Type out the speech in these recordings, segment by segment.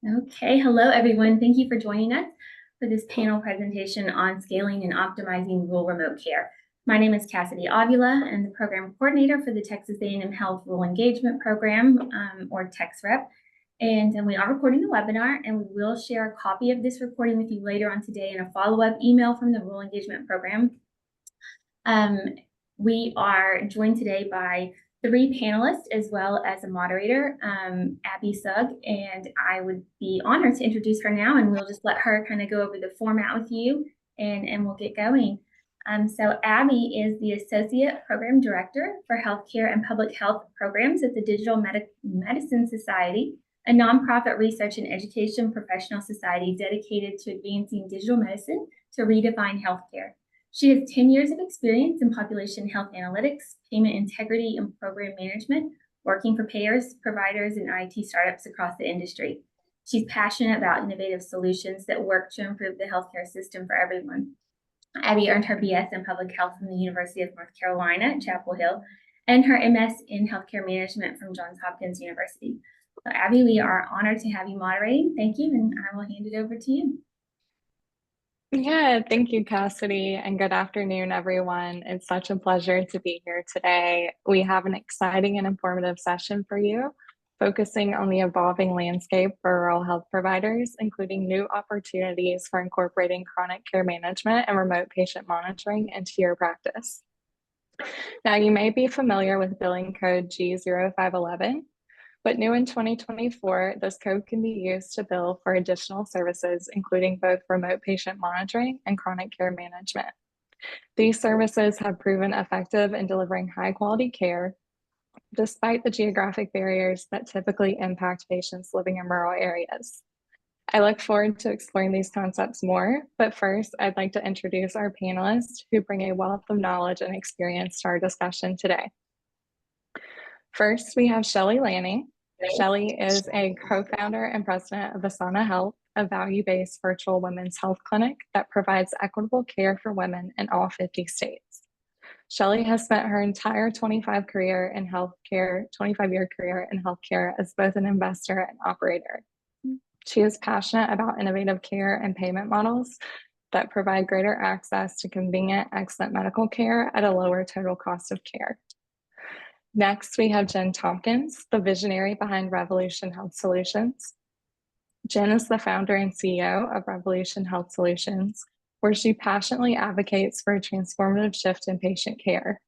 Okay, hello everyone. Thank you for joining us for this panel presentation on scaling and optimizing rural remote care. My name is Cassidy Avila, and the program coordinator for the Texas A&M Health Rural Engagement Program, or TexRep. And we are recording the webinar, and we will share a copy of this recording with you later on today in a follow-up email from the Rural Engagement Program. We are joined today by three panelists as well as a moderator, Abby Sugg, and I would be honored to introduce her now, and we'll just let her kind of go over the format with you, and we'll get going. So Abby is the Associate Program Director for Healthcare and Public Health Programs at the Digital Medicine Society, a nonprofit research and education professional society dedicated to advancing digital medicine to redefine healthcare. She has 10 years of experience in population health analytics, payment integrity, and program management, working for payers, providers, and IT startups across the industry. She's passionate about innovative solutions that work to improve the healthcare system for everyone. Abby earned her BS in public health from the University of North Carolina at Chapel Hill and her MS in healthcare management from Johns Hopkins University. So Abby, we are honored to have you moderating. Thank you, and I will hand it over to you. Yeah, thank you, Cassidy, and good afternoon, everyone. It's such a pleasure to be here today. We have an exciting and informative session for you, focusing on the evolving landscape for rural health providers, including new opportunities for incorporating chronic care management and remote patient monitoring into your practice. Now, you may be familiar with billing code G0511. But new in 2024, this code can be used to bill for additional services, including both remote patient monitoring and chronic care management. These services have proven effective in delivering high quality care, despite the geographic barriers that typically impact patients living in rural areas. I look forward to exploring these concepts more, but first, I'd like to introduce our panelists who bring a wealth of knowledge and experience to our discussion today. First, we have Shelley Lanning. Shelley is a co-founder and president of Asana Health, a value-based virtual women's health clinic that provides equitable care for women in all 50 states. Shelley has spent her entire 25-year career in healthcare as both an investor and operator. She is passionate about innovative care and payment models that provide greater access to convenient, excellent medical care at a lower total cost of care. Next, we have Jen Tompkins, the visionary behind Revolution Health Solutions. Jen is the founder and CEO of Revolution Health Solutions, where she passionately advocates for a transformative shift in patient care.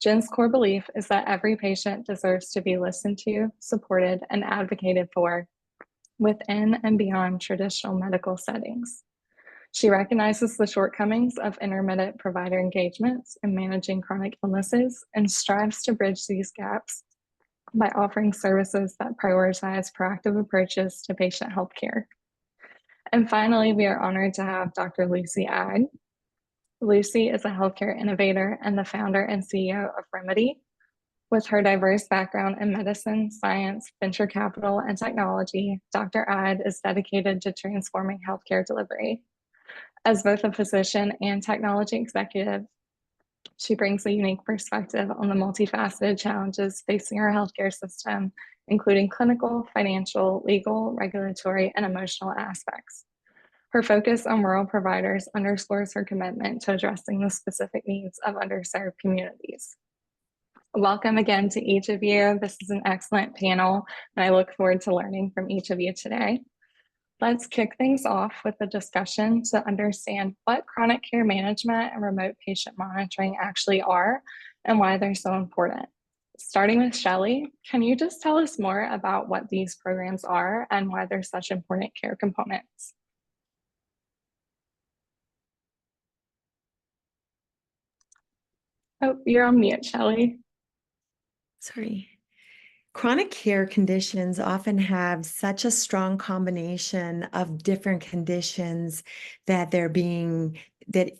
Jen's core belief is that every patient deserves to be listened to, supported, and advocated for within and beyond traditional medical settings. She recognizes the shortcomings of intermittent provider engagements in managing chronic illnesses and strives to bridge these gaps by offering services that prioritize proactive approaches to patient health care. And finally, we are honored to have Dr. Lucy Agg. Lucy is a healthcare innovator and the founder and CEO of Remedy. With her diverse background in medicine, science, venture capital, and technology, Dr. Agg is dedicated to transforming healthcare delivery. As both a physician and technology executive, she brings a unique perspective on the multifaceted challenges facing our healthcare system, including clinical, financial, legal, regulatory, and emotional aspects. Her focus on rural providers underscores her commitment to addressing the specific needs of underserved communities. Welcome again to each of you. This is an excellent panel, and I look forward to learning from each of you today. Let's kick things off with a discussion to understand what chronic care management and remote patient monitoring actually are and why they're so important. Starting with Shelley, can you just tell us more about what these programs are and why they're such important care components? Oh, you're on mute, Shelley. Sorry. Chronic care conditions often have such a strong combination of different conditions that they're being that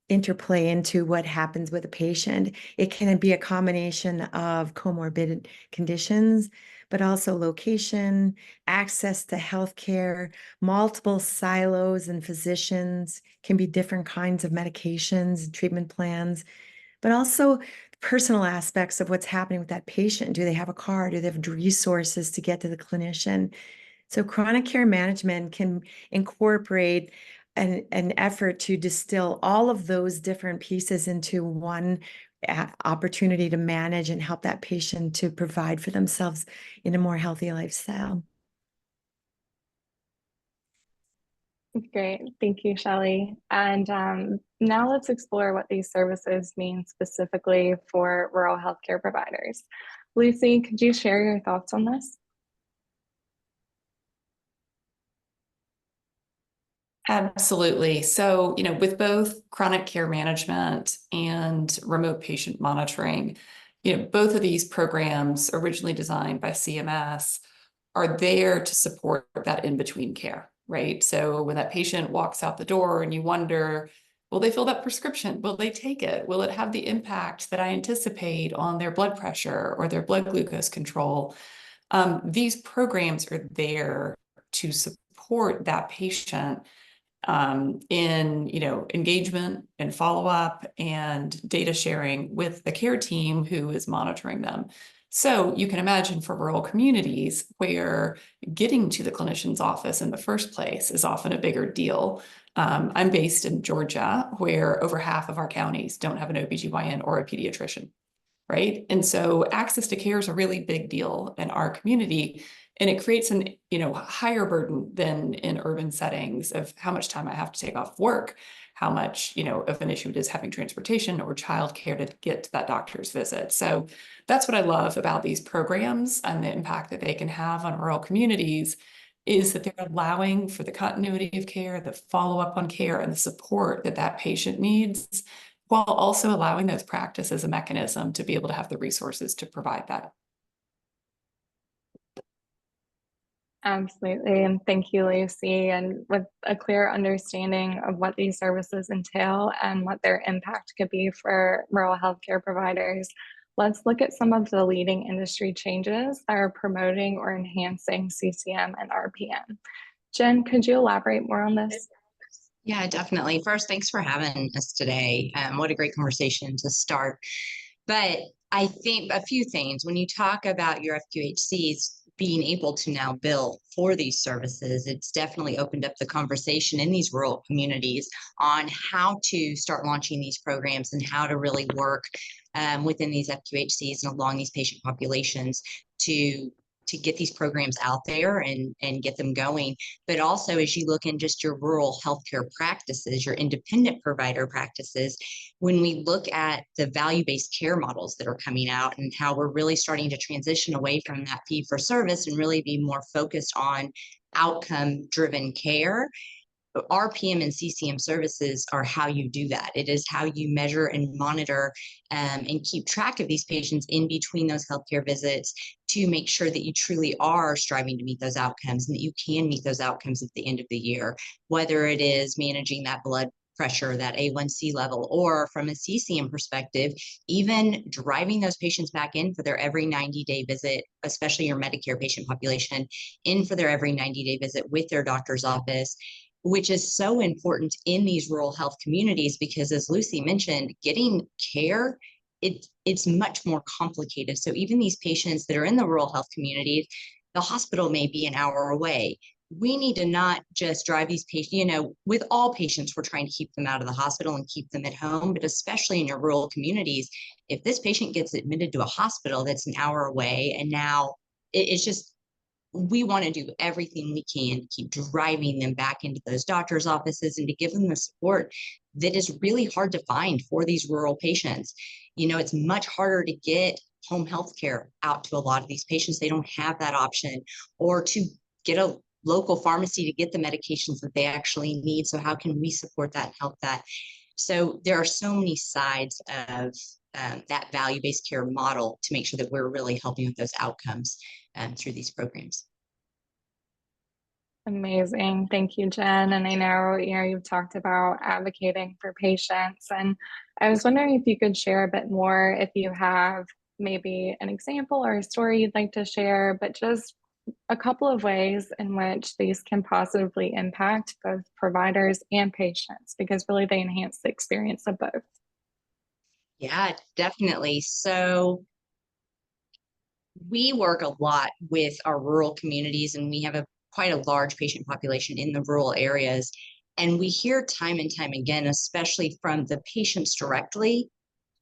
interplay into what happens with a patient. It can be a combination of comorbid conditions, but also location, access to healthcare, multiple silos and physicians, can be different kinds of medications and treatment plans, but also personal aspects of what's happening with that patient. Do they have a car? Do they have resources to get to the clinician? So chronic care management can incorporate an effort to distill all of those different pieces into one opportunity to manage and help that patient to provide for themselves in a more healthy lifestyle. Great. Thank you, Shelley. And now let's explore what these services mean specifically for rural healthcare providers. Lucy, could you share your thoughts on this? Absolutely. So, with both chronic care management and remote patient monitoring, both of these programs originally designed by CMS are there to support that in-between care, right? So when that patient walks out the door and you wonder, will they fill that prescription? Will they take it? Will it have the impact that I anticipate on their blood pressure or their blood glucose control? These programs are there to support that patient in engagement and follow-up and data sharing with the care team who is monitoring them. So you can imagine for rural communities where getting to the clinician's office in the first place is often a bigger deal. I'm based in Georgia, where over half of our counties don't have an OBGYN or a pediatrician, right? And so access to care is a really big deal in our community. And it creates an higher burden than in urban settings of how much time I have to take off work, how much of an issue it is having transportation or childcare to get to that doctor's visit. So that's what I love about these programs and the impact that they can have on rural communities is that they're allowing for the continuity of care, the follow-up on care, and the support that that patient needs, while also allowing those practices as a mechanism to be able to have the resources to provide that. Absolutely. And thank you, Lucy. And with a clear understanding of what these services entail and what their impact could be for rural healthcare providers, let's look at some of the leading industry changes that are promoting or enhancing CCM and RPM. Jen, could you elaborate more on this? Yeah, definitely. First, thanks for having us today. What a great conversation to start. But I think a few things when you talk about your FQHCs being able to now bill for these services, it's definitely opened up the conversation in these rural communities on how to start launching these programs and how to really work within these FQHCs and along these patient populations to get these programs out there and get them going. But also, as you look in just your rural healthcare practices, your independent provider practices, when we look at the value-based care models that are coming out and how we're really starting to transition away from that fee-for-service and really be more focused on outcome-driven care, RPM and CCM services are how you do that. It is how you measure and monitor and keep track of these patients in between those healthcare visits to make sure that you truly are striving to meet those outcomes and that you can meet those outcomes at the end of the year, whether it is managing that blood pressure, that A1C level, or from a CCM perspective, even driving those patients back in for their every 90-day visit, especially your Medicare patient population, in for their every 90-day visit with their doctor's office, which is so important in these rural health communities because, as Lucy mentioned, getting care, it's much more complicated. So even these patients that are in the rural health communities, the hospital may be an hour away. We need to not just drive these patients, with all patients, we're trying to keep them out of the hospital and keep them at home, but especially in your rural communities, if this patient gets admitted to a hospital that's an hour away, and now it's just, we want to do everything we can to keep driving them back into those doctor's offices and to give them the support that is really hard to find for these rural patients. It's much harder to get home health care out to a lot of these patients. They don't have that option, or to get a local pharmacy to get the medications that they actually need. So how can we support that and help that? So there are so many sides of that value-based care model to make sure that we're really helping with those outcomes through these programs. Amazing. Thank you, Jen. And I know, you've talked about advocating for patients, and I was wondering if you could share a bit more, if you have maybe an example or a story you'd like to share, but just a couple of ways in which these can positively impact both providers and patients, because really they enhance the experience of both. Yeah, definitely. So we work a lot with our rural communities, and we have a quite a large patient population in the rural areas. And we hear time and time again, especially from the patients directly,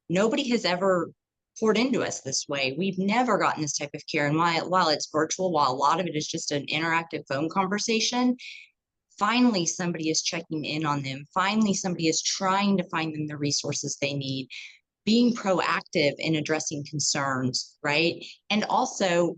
nobody has ever poured into us this way. We've never gotten this type of care. And while it's virtual, while a lot of it is just an interactive phone conversation, finally somebody is checking in on them. Finally, somebody is trying to find them the resources they need, being proactive in addressing concerns, right? And also,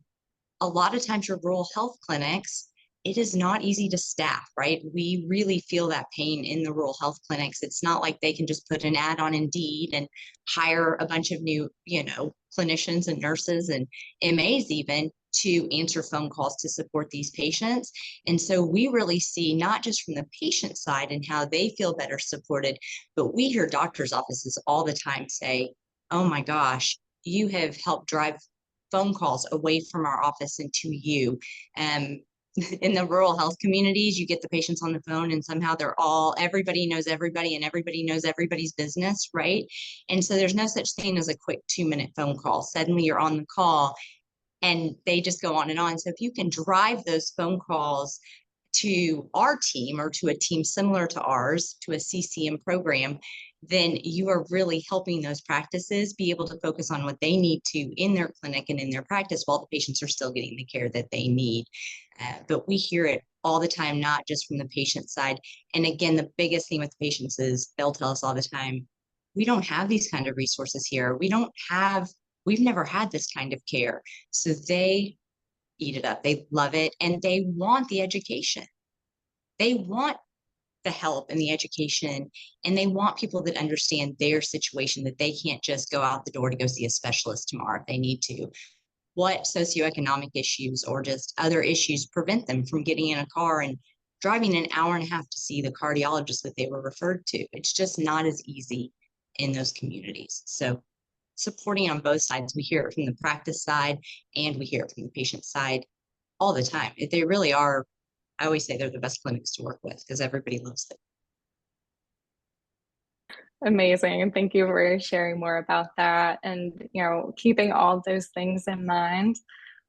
a lot of times your rural health clinics, it is not easy to staff, right? We really feel that pain in the rural health clinics. It's not like they can just put an ad on Indeed and hire a bunch of new, clinicians and nurses and MAs even to answer phone calls to support these patients. And so we really see not just from the patient side and how they feel better supported, but we hear doctors' offices all the time say, oh my gosh, you have helped drive phone calls away from our office and to you. In the rural health communities, you get the patients on the phone and somehow everybody knows everybody and everybody knows everybody's business, right? And so there's no such thing as a quick 2-minute phone call. Suddenly you're on the call and they just go on and on. So if you can drive those phone calls to our team or to a team similar to ours, to a CCM program, then you are really helping those practices be able to focus on what they need to in their clinic and in their practice while the patients are still getting the care that they need. But we hear it all the time, not just from the patient side. And again, the biggest thing with patients is they'll tell us all the time, we don't have these kind of resources here. We've never had this kind of care. So they eat it up. They love it. And they want the education. They want the help and the education. And they want people that understand their situation, that they can't just go out the door to go see a specialist tomorrow if they need to. What socioeconomic issues or just other issues prevent them from getting in a car and driving an hour and a half to see the cardiologist that they were referred to? It's just not as easy in those communities. So supporting on both sides, we hear it from the practice side and we hear it from the patient side all the time. They really are, I always say they're the best clinics to work with because everybody loves them. Amazing. And thank you for sharing more about that. And, keeping all those things in mind,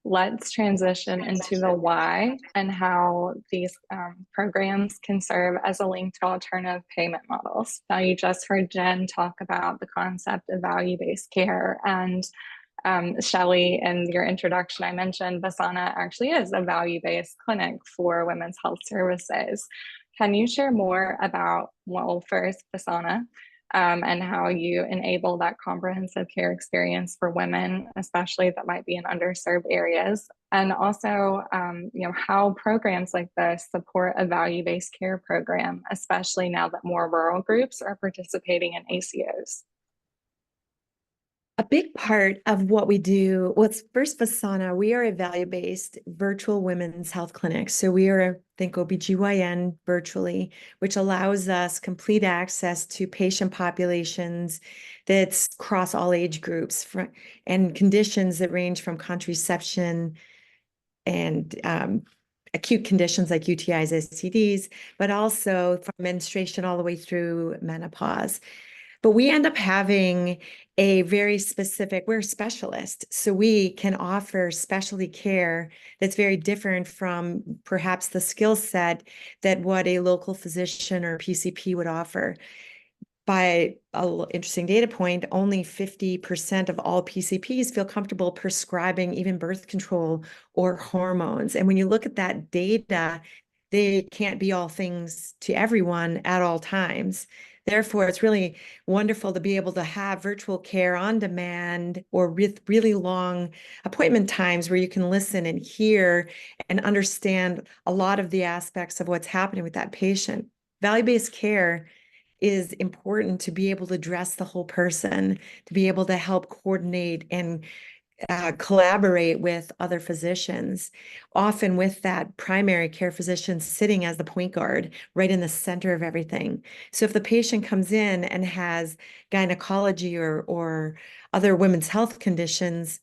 let's transition into the why and how these programs can serve as a link to alternative payment models. Now, you just heard Jen talk about the concept of value-based care, and Shelley, in your introduction, I mentioned Vasana actually is a value-based clinic for women's health services. Can you share more about, well, first, Vasana, and how you enable that comprehensive care experience for women, especially that might be in underserved areas, and also, how programs like this support a value-based care program, especially now that more rural groups are participating in ACOs. A big part of what we do, first Vasana, we are a value-based virtual women's health clinic. So we are, think OBGYN virtually, which allows us complete access to patient populations that's across all age groups and conditions that range from contraception and acute conditions like UTIs, STDs, but also from menstruation all the way through menopause. But we end up having a very specific, we're a specialist, so we can offer specialty care that's very different from perhaps the skill set that what a local physician or PCP would offer. By an interesting data point, only 50% of all PCPs feel comfortable prescribing even birth control or hormones. And when you look at that data, they can't be all things to everyone at all times. Therefore, it's really wonderful to be able to have virtual care on demand or with really long appointment times where you can listen and hear and understand a lot of the aspects of what's happening with that patient. Value-based care is important to be able to address the whole person, to be able to help coordinate and collaborate with other physicians, often with that primary care physician sitting as the point guard right in the center of everything. So if the patient comes in and has gynecology or other women's health conditions,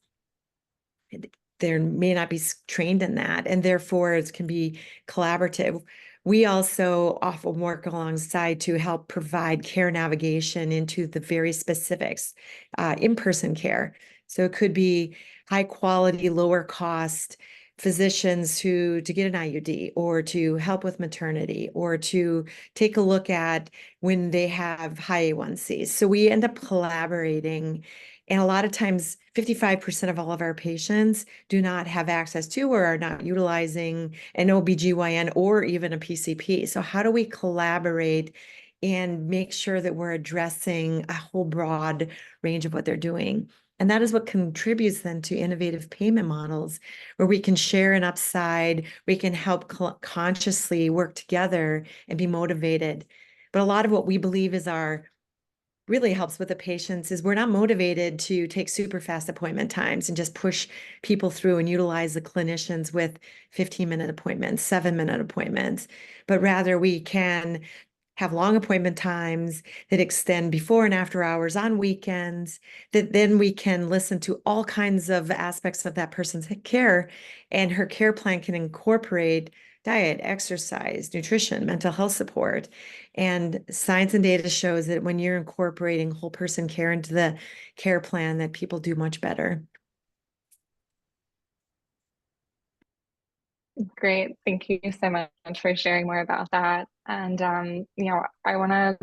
they may not be trained in that, and therefore it can be collaborative. We also often work alongside to help provide care navigation into the very specifics, in-person care. So it could be high quality, lower cost physicians to get an IUD or to help with maternity or to take a look at when they have high A1Cs. So we end up collaborating. And a lot of times, 55% of all of our patients do not have access to or are not utilizing an OBGYN or even a PCP. So how do we collaborate and make sure that we're addressing a whole broad range of what they're doing? And that is what contributes then to innovative payment models where we can share an upside, we can help consciously work together and be motivated. But a lot of what we believe is really helps with the patients is we're not motivated to take super fast appointment times and just push people through and utilize the clinicians with 15-minute appointments, 7-minute appointments, but rather we can have long appointment times that extend before and after hours on weekends, that then we can listen to all kinds of aspects of that person's care, and her care plan can incorporate diet, exercise, nutrition, mental health support. And science and data shows that when you're incorporating whole person care into the care plan, that people do much better. Great. Thank you so much for sharing more about that. And, I want to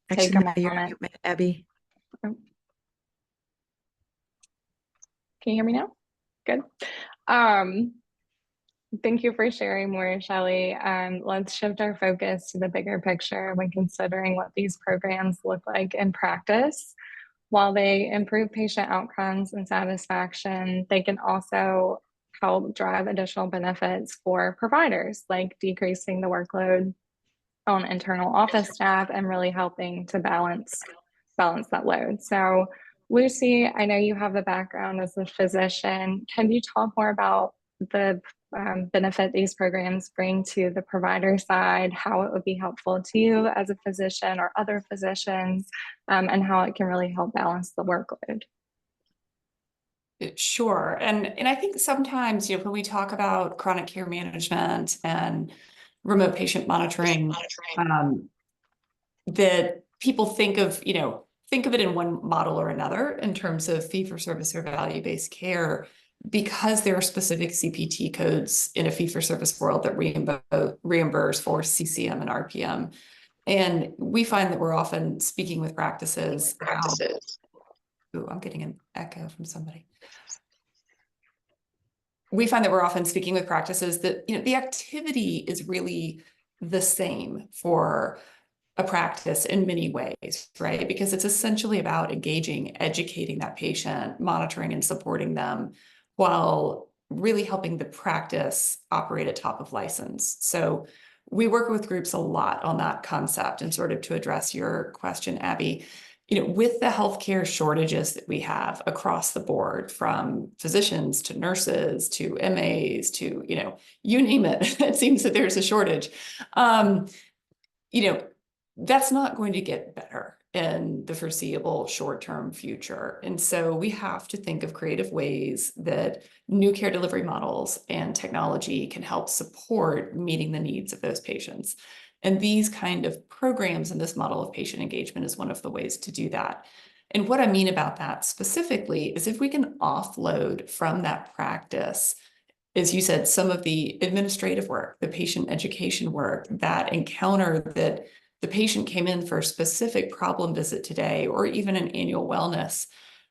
take Actually, a you're moment. mute, Abby. Can you hear me now? Good. Thank you for sharing more, Shelley. Let's shift our focus to the bigger picture when considering what these programs look like in practice. While they improve patient outcomes and satisfaction, they can also help drive additional benefits for providers, like decreasing the workload on internal office staff and really helping to balance that load. So, Lucy, I know you have a background as a physician. Can you talk more about the benefit these programs bring to the provider side, how it would be helpful to you as a physician or other physicians, and how it can really help balance the workload? Sure. And I think sometimes, when we talk about chronic care management and remote patient monitoring, that people think of it in one model or another in terms of fee-for-service or value-based care, because there are specific CPT codes in a fee-for-service world that reimburse for CCM and RPM. And we find that we're often speaking with practices about, ooh, I'm getting an echo from somebody. We find that we're often speaking with practices that, the activity is really the same for a practice in many ways, right? Because it's essentially about engaging, educating that patient, monitoring and supporting them while really helping the practice operate at top of license. So we work with groups a lot on that concept, and sort of to address your question, Abby, with the healthcare shortages that we have across the board, from physicians to nurses to MAs to, you name it, it seems that there's a shortage. That's not going to get better in the foreseeable short-term future. And so we have to think of creative ways that new care delivery models and technology can help support meeting the needs of those patients. And these kind of programs and this model of patient engagement is one of the ways to do that. And what I mean about that specifically is if we can offload from that practice, as you said, some of the administrative work, the patient education work, that encounter that the patient came in for a specific problem visit today, or even an annual wellness,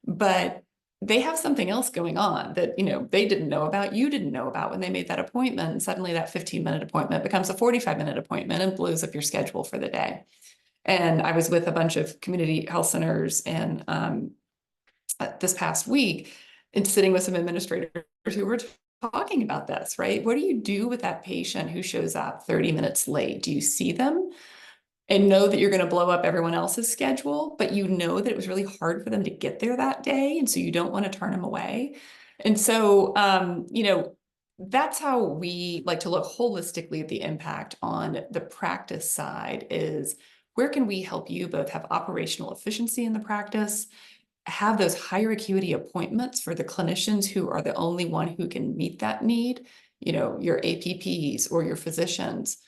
but they have something else going on that, they didn't know about, you didn't know about when they made that appointment. And suddenly that 15-minute appointment becomes a 45-minute appointment and blows up your schedule for the day. And I was with a bunch of community health centers and this past week, and sitting with some administrators who were talking about this, right? What do you do with that patient who shows up 30 minutes late? Do you see them and know that you're going to blow up everyone else's schedule, but you know that it was really hard for them to get there that day, and so you don't want to turn them away? And so, that's how we like to look holistically at the impact on the practice side, is where can we help you both have operational efficiency in the practice, have those higher acuity appointments for the clinicians who are the only one who can meet that need, your APPs or your physicians.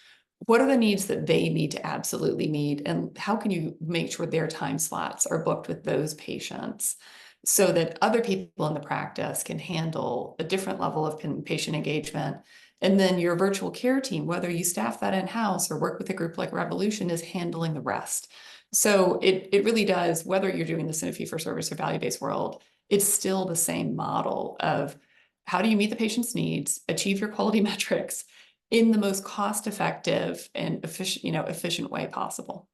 What are the needs that they need to absolutely meet, and how can you make sure their time slots are booked with those patients? so that other people in the practice can handle a different level of patient engagement. And then your virtual care team, whether you staff that in-house or work with a group like Revolution, is handling the rest. So it really does, whether you're doing this in a fee-for-service or value-based world, it's still the same model of how do you meet the patient's needs, achieve your quality metrics in the most cost-effective and efficient way possible.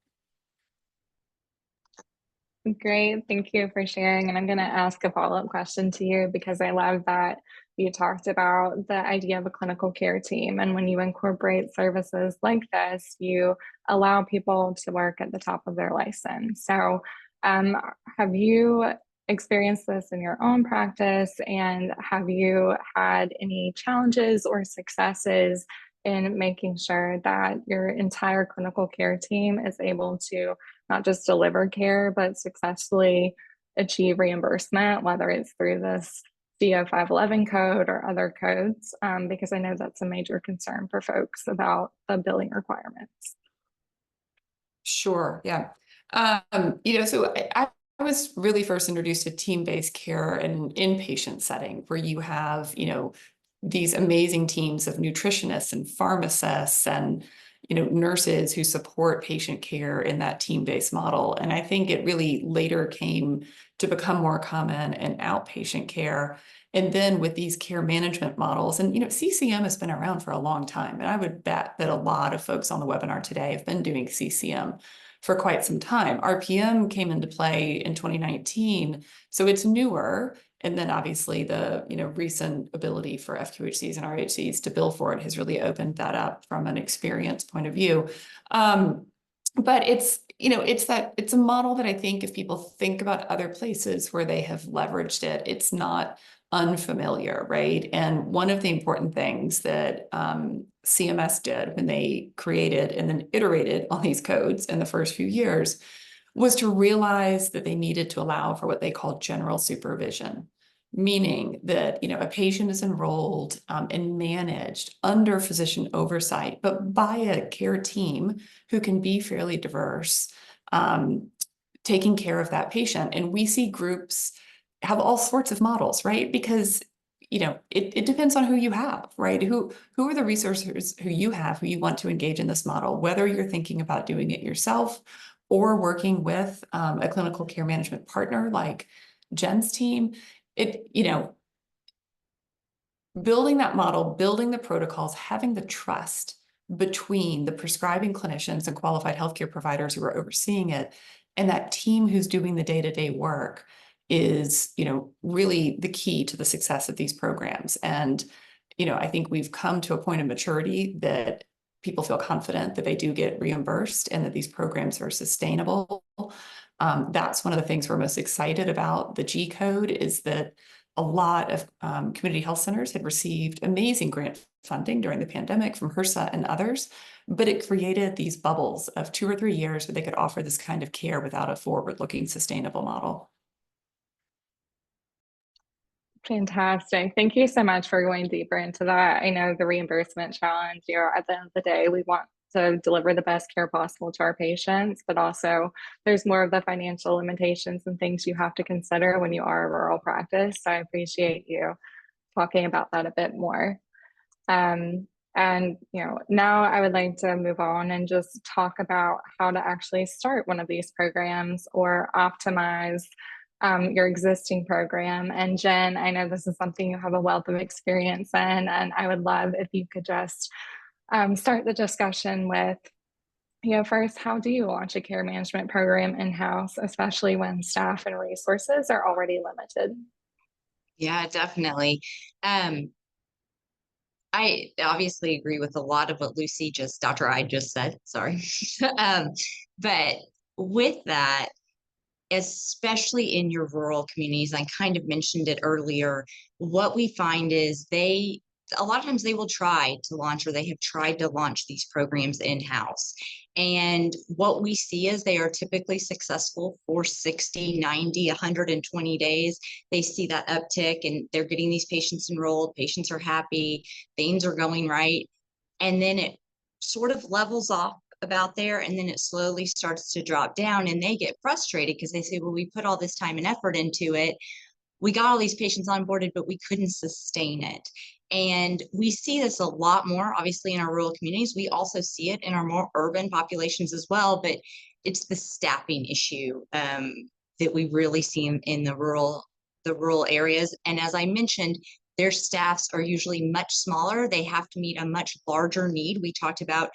Great. Thank you for sharing. And I'm going to ask a follow-up question to you because I love that you talked about the idea of a clinical care team. And when you incorporate services like this, you allow people to work at the top of their license. So have you experienced this in your own practice? And have you had any challenges or successes in making sure that your entire clinical care team is able to not just deliver care, but successfully achieve reimbursement, whether it's through this CO 511 code or other codes, because I know that's a major concern for folks about the billing requirements. Sure, yeah. So I was really first introduced to team-based care in an inpatient setting where you have, these amazing teams of nutritionists and pharmacists and nurses who support patient care in that team-based model. And I think it really later came to become more common in outpatient care. And then with these care management models, and CCM has been around for a long time. And I would bet that a lot of folks on the webinar today have been doing CCM for quite some time. RPM came into play in 2019, so it's newer. And then obviously the recent ability for FQHCs and RHCs to bill for it has really opened that up from an experience point of view. But it's a model that I think if people think about other places where they have leveraged it, it's not unfamiliar, right? And one of the important things that CMS did when they created and then iterated on these codes in the first few years was to realize that they needed to allow for what they call general supervision, meaning that a patient is enrolled and managed under physician oversight, but by a care team who can be fairly diverse, taking care of that patient. And we see groups have all sorts of models, right? Because it depends on who you have, right? Who are the resources who you have, who you want to engage in this model, whether you're thinking about doing it yourself or working with a clinical care management partner like Jen's team. Building that model, building the protocols, having the trust between the prescribing clinicians and qualified healthcare providers who are overseeing it and that team who's doing the day-to-day work is, really the key to the success of these programs. And, I think we've come to a point of maturity that people feel confident that they do get reimbursed and that these programs are sustainable. That's one of the things we're most excited about. The G code is that a lot of community health centers had received amazing grant funding during the pandemic from HRSA and others, but it created these bubbles of 2 or 3 years where they could offer this kind of care without a forward-looking sustainable model. Fantastic. Thank you so much for going deeper into that. I know the reimbursement challenge, at the end of the day, we want to deliver the best care possible to our patients, but also there's more of the financial limitations and things you have to consider when you are a rural practice. So I appreciate you talking about that a bit more. And now I would like to move on and just talk about how to actually start one of these programs or optimize your existing program. And Jen, I know this is something you have a wealth of experience in, and I would love if you could just start the discussion with, first, how do you launch a care management program in-house, especially when staff and resources are already limited? Yeah, definitely. I obviously agree with a lot of what Dr. I just said, sorry. But with that, especially in your rural communities, I kind of mentioned it earlier, what we find is a lot of times they will try to launch, or they have tried to launch these programs in-house. And what we see is they are typically successful for 60, 90, 120 days. They see that uptick and they're getting these patients enrolled, patients are happy, things are going right. And then it sort of levels off about there, and then it slowly starts to drop down, and they get frustrated because they say, well, we put all this time and effort into it. We got all these patients onboarded, but we couldn't sustain it. And we see this a lot more, obviously, in our rural communities. We also see it in our more urban populations as well, but it's the staffing issue that we really see in the rural areas. And as I mentioned, their staffs are usually much smaller. They have to meet a much larger need. We talked about,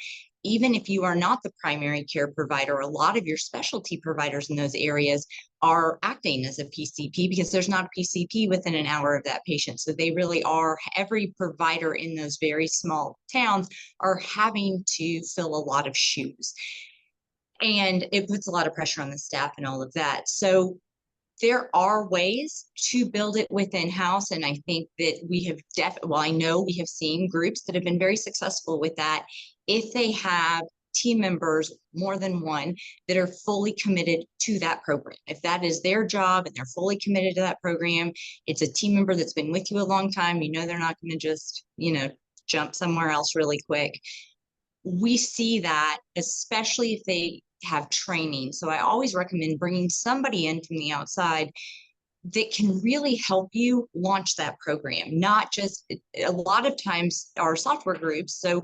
even if you are not the primary care provider, a lot of your specialty providers in those areas are acting as a PCP because there's not a PCP within an hour of that patient. So they really are, every provider in those very small towns are having to fill a lot of shoes. And it puts a lot of pressure on the staff and all of that. So there are ways to build it within house. And I think that we have well, I know we have seen groups that have been very successful with that. If they have team members, more than one, that are fully committed to that program. If that is their job and they're fully committed to that program, it's a team member that's been with you a long time. You know, they're not going to just, jump somewhere else really quick. We see that, especially if they have training. So I always recommend bringing somebody in from the outside that can really help you launch that program. Not just, a lot of times our software groups, so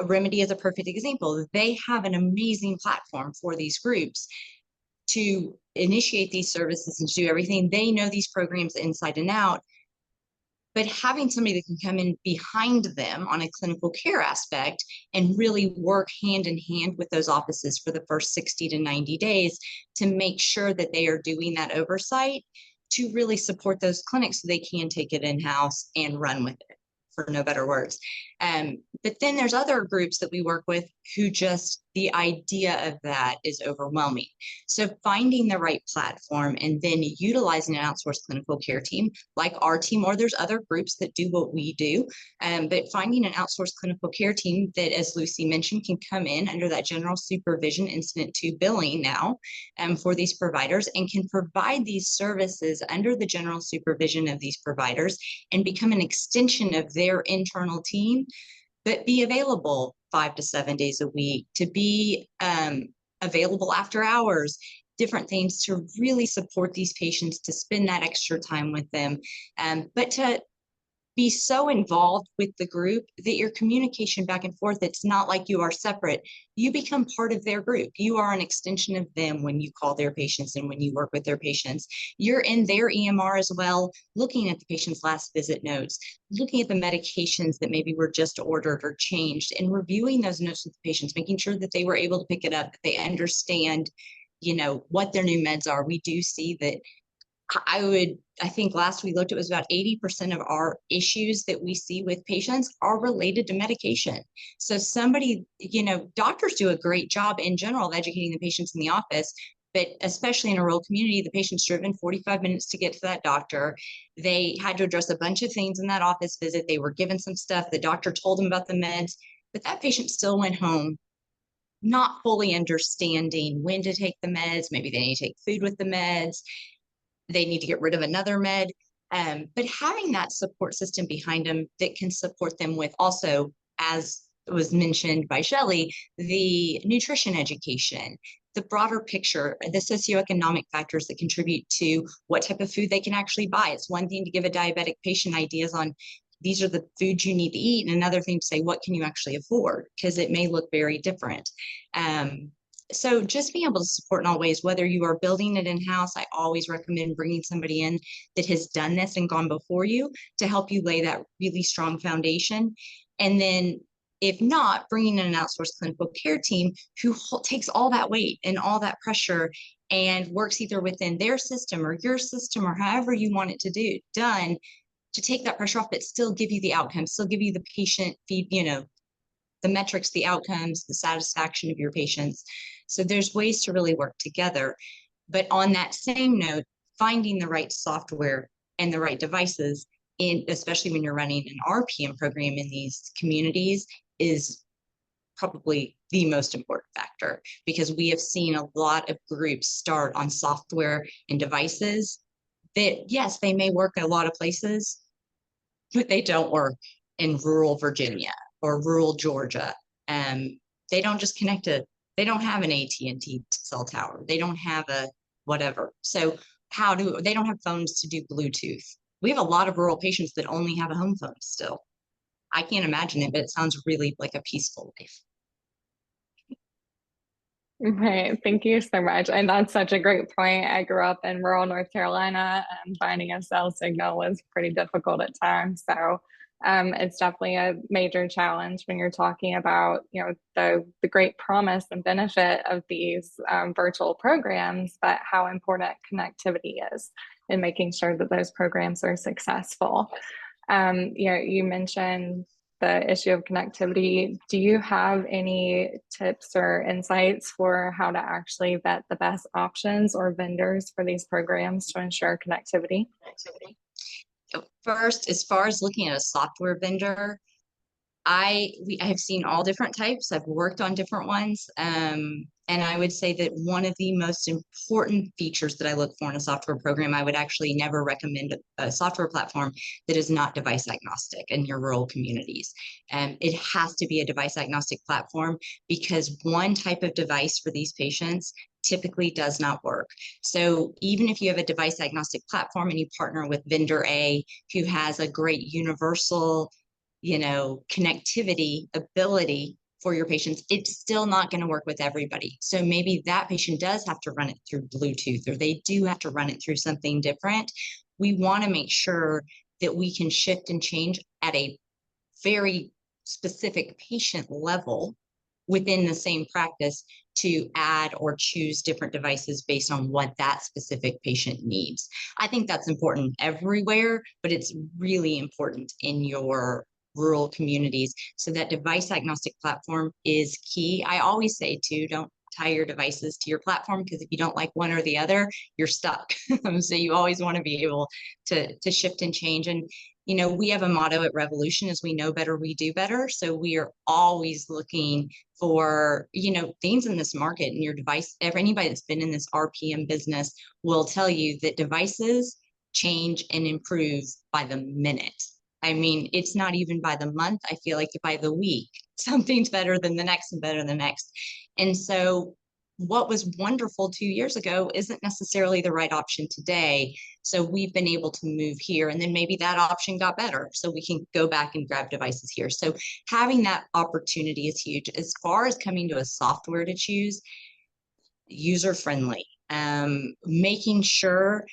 Remedy is a perfect example. They have an amazing platform for these groups to initiate these services and to do everything. They know these programs inside and out. But having somebody that can come in behind them on a clinical care aspect and really work hand in hand with those offices for the first 60 to 90 days to make sure that they are doing that oversight to really support those clinics so they can take it in-house and run with it, for no better words. But then there's other groups that we work with who just, the idea of that is overwhelming. So finding the right platform and then utilizing an outsourced clinical care team like our team, or there's other groups that do what we do, but finding an outsourced clinical care team that, as Lucy mentioned, can come in under that general supervision incident to billing now for these providers and can provide these services under the general supervision of these providers and become an extension of their internal team, but be available 5 to 7 days a week, to be available after hours, different things to really support these patients, to spend that extra time with them, but to be so involved with the group that your communication back and forth, it's not like you are separate. You become part of their group. You are an extension of them when you call their patients and when you work with their patients. You're in their EMR as well, looking at the patient's last visit notes, looking at the medications that maybe were just ordered or changed, and reviewing those notes with the patients, making sure that they were able to pick it up, that they understand, what their new meds are. We do see that I think last we looked, it was about 80% of our issues that we see with patients are related to medication. So somebody, doctors do a great job in general of educating the patients in the office, but especially in a rural community, the patient's driven 45 minutes to get to that doctor. They had to address a bunch of things in that office visit. They were given some stuff. The doctor told them about the meds, but that patient still went home not fully understanding when to take the meds. Maybe they need to take food with the meds. They need to get rid of another med, but having that support system behind them that can support them with also, as was mentioned by Shelley, the nutrition education, the broader picture, the socioeconomic factors that contribute to what type of food they can actually buy. It's one thing to give a diabetic patient ideas on these are the foods you need to eat, and another thing to say, what can you actually afford? Because it may look very different. So just being able to support in all ways, whether you are building it in-house, I always recommend bringing somebody in that has done this and gone before you to help you lay that really strong foundation. And then if not, bringing in an outsourced clinical care team who takes all that weight and all that pressure and works either within their system or your system or however you want it to done to take that pressure off, but still give you the outcomes, still give you the patient feed, the metrics, the outcomes, the satisfaction of your patients. So there's ways to really work together. But on that same note, finding the right software and the right devices, especially when you're running an RPM program in these communities, is probably the most important factor, because we have seen a lot of groups start on software and devices that, yes, they may work a lot of places, but they don't work in rural Virginia or rural Georgia. They don't just connect to, they don't have an AT&T cell tower. They don't have a whatever. So they don't have phones to do Bluetooth. We have a lot of rural patients that only have a home phone still. I can't imagine it, but it sounds really like a peaceful life. Right. Thank you so much. And that's such a great point. I grew up in rural North Carolina, and finding a cell signal was pretty difficult at times. So it's definitely a major challenge when you're talking about, the great promise and benefit of these virtual programs, but how important connectivity is in making sure that those programs are successful. You mentioned the issue of connectivity. Do you have any tips or insights for how to actually vet the best options or vendors for these programs to ensure connectivity? First, as far as looking at a software vendor, I have seen all different types. I've worked on different ones. And I would say that one of the most important features that I look for in a software program, I would actually never recommend a software platform that is not device agnostic in your rural communities. And it has to be a device agnostic platform, because one type of device for these patients typically does not work. So even if you have a device agnostic platform and you partner with vendor A, who has a great universal connectivity ability for your patients, it's still not going to work with everybody. So maybe that patient does have to run it through Bluetooth, or they do have to run it through something different. We want to make sure that we can shift and change at a very specific patient level within the same practice to add or choose different devices based on what that specific patient needs. I think that's important everywhere, but it's really important in your rural communities. So that device agnostic platform is key. I always say too, don't tie your devices to your platform, because if you don't like one or the other, you're stuck. So you always want to be able to shift and change. And we have a motto at Revolution is we know better, we do better. So we are always looking for, things in this market, and your device, anybody that's been in this RPM business will tell you that devices change and improve by the minute. I mean, it's not even by the month. I feel like by the week, something's better than the next and better than the next. And so what was wonderful 2 years ago isn't necessarily the right option today. So we've been able to move here, and then maybe that option got better, so we can go back and grab devices here. So having that opportunity is huge. As far as coming to a software to choose, user-friendly, making sure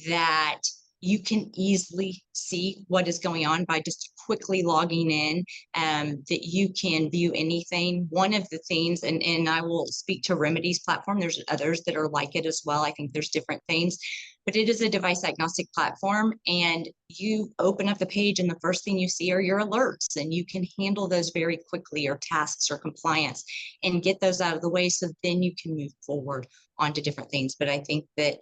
that you can easily see what is going on by just quickly logging in, that you can view anything. One of the things, and I will speak to Remedy's platform, there's others that are like it as well. I think there's different things, but it is a device agnostic platform, and you open up the page and the first thing you see are your alerts, and you can handle those very quickly, or tasks or compliance, and get those out of the way, so then you can move forward onto different things. But I think that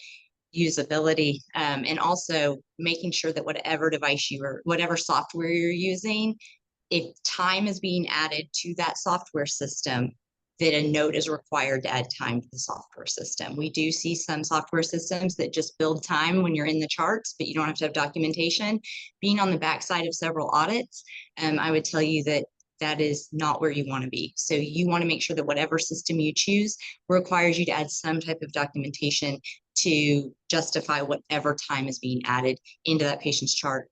usability, and also making sure that whatever device whatever software you're using, if time is being added to that software system, that a note is required to add time to the software system. We do see some software systems that just build time when you're in the charts, but you don't have to have documentation. Being on the backside of several audits, I would tell you that that is not where you want to be. So you want to make sure that whatever system you choose requires you to add some type of documentation to justify whatever time is being added into that patient's chart,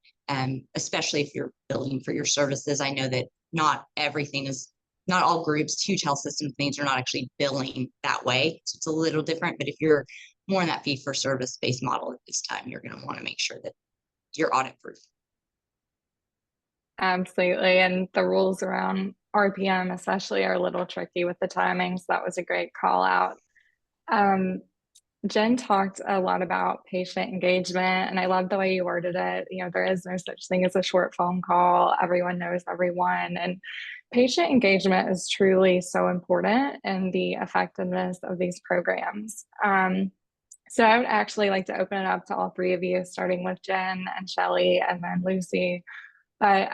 especially if you're billing for your services. I know that not all groups, huge health system things are not actually billing that way. So it's a little different, but if you're more in that fee for service based model at this time, you're going to want to make sure that you're audit proof. Absolutely. And the rules around RPM especially are a little tricky with the timing. So that was a great call out. Jen talked a lot about patient engagement, and I love the way you worded it. There is no such thing as a short phone call. Everyone knows everyone. And patient engagement is truly so important in the effectiveness of these programs. So I would actually like to open it up to all three of you, starting with Jen and Shelley and then Lucy. But,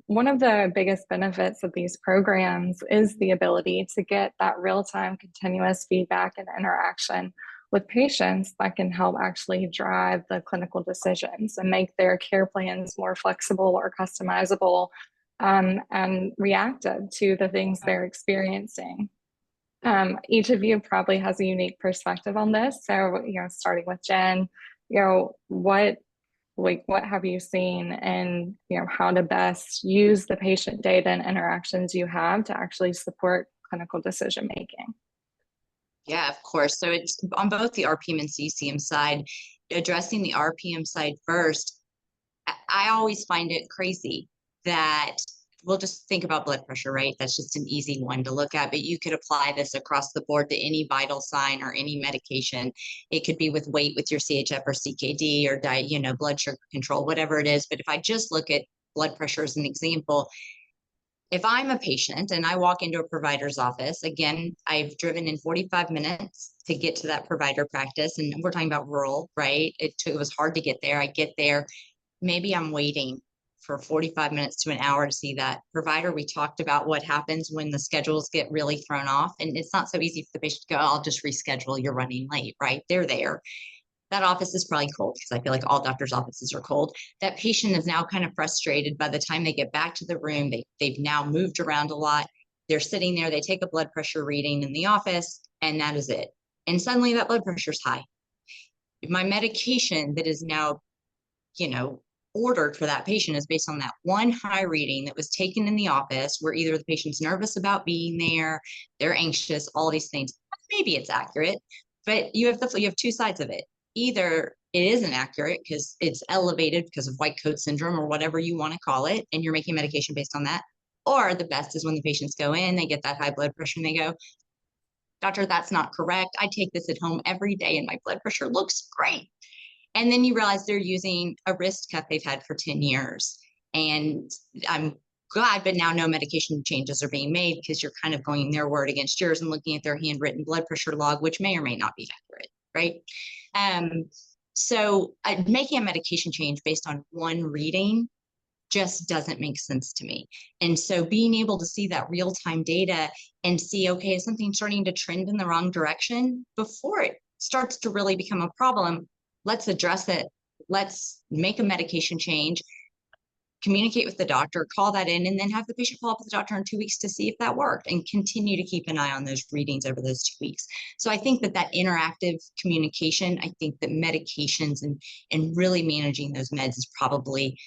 one of the biggest benefits of these programs is the ability to get that real-time continuous feedback and interaction with patients that can help actually drive the clinical decisions and make their care plans more flexible or customizable and reactive to the things they're experiencing. Each of you probably has a unique perspective on this. So, starting with Jen, what have you seen, and how to best use the patient data and interactions you have to actually support clinical decision making? Yeah, of course. So it's on both the RPM and CCM side. Addressing the RPM side first, I always find it crazy that we'll just think about blood pressure, right? That's just an easy one to look at, but you could apply this across the board to any vital sign or any medication. It could be with weight, with your CHF or CKD, or diet, blood sugar control, whatever it is. But if I just look at blood pressure as an example, if I'm a patient and I walk into a provider's office, again, I've driven in 45 minutes to get to that provider practice, and we're talking about rural, right? It was hard to get there. I get there, maybe I'm waiting for 45 minutes to an hour to see that provider. We talked about what happens when the schedules get really thrown off, and it's not so easy for the patient to go, I'll just reschedule, you're running late, right? They're there. That office is probably cold, because I feel like all doctors' offices are cold. That patient is now kind of frustrated by the time they get back to the room. They've now moved around a lot. They're sitting there, they take a blood pressure reading in the office, and that is it. And suddenly that blood pressure is high. My medication that is now, ordered for that patient is based on that one high reading that was taken in the office, where either the patient's nervous about being there, they're anxious, all these things. Maybe it's accurate, but you have two sides of it. Either it isn't accurate because it's elevated because of white coat syndrome or whatever you want to call it, and you're making medication based on that. Or the best is when the patients go in, they get that high blood pressure, and they go, doctor, that's not correct. I take this at home every day and my blood pressure looks great. And then you realize they're using a wrist cuff they've had for 10 years. And I'm glad, but now no medication changes are being made, because you're kind of going their word against yours and looking at their handwritten blood pressure log, which may or may not be accurate, right? So making a medication change based on one reading just doesn't make sense to me. And so being able to see that real-time data and see, okay, is something starting to trend in the wrong direction before it starts to really become a problem? Let's address it. Let's make a medication change, communicate with the doctor, call that in, and then have the patient follow up with the doctor in 2 weeks to see if that worked, and continue to keep an eye on those readings over those 2 weeks. So I think that interactive communication, I think that medications and really managing those meds is probably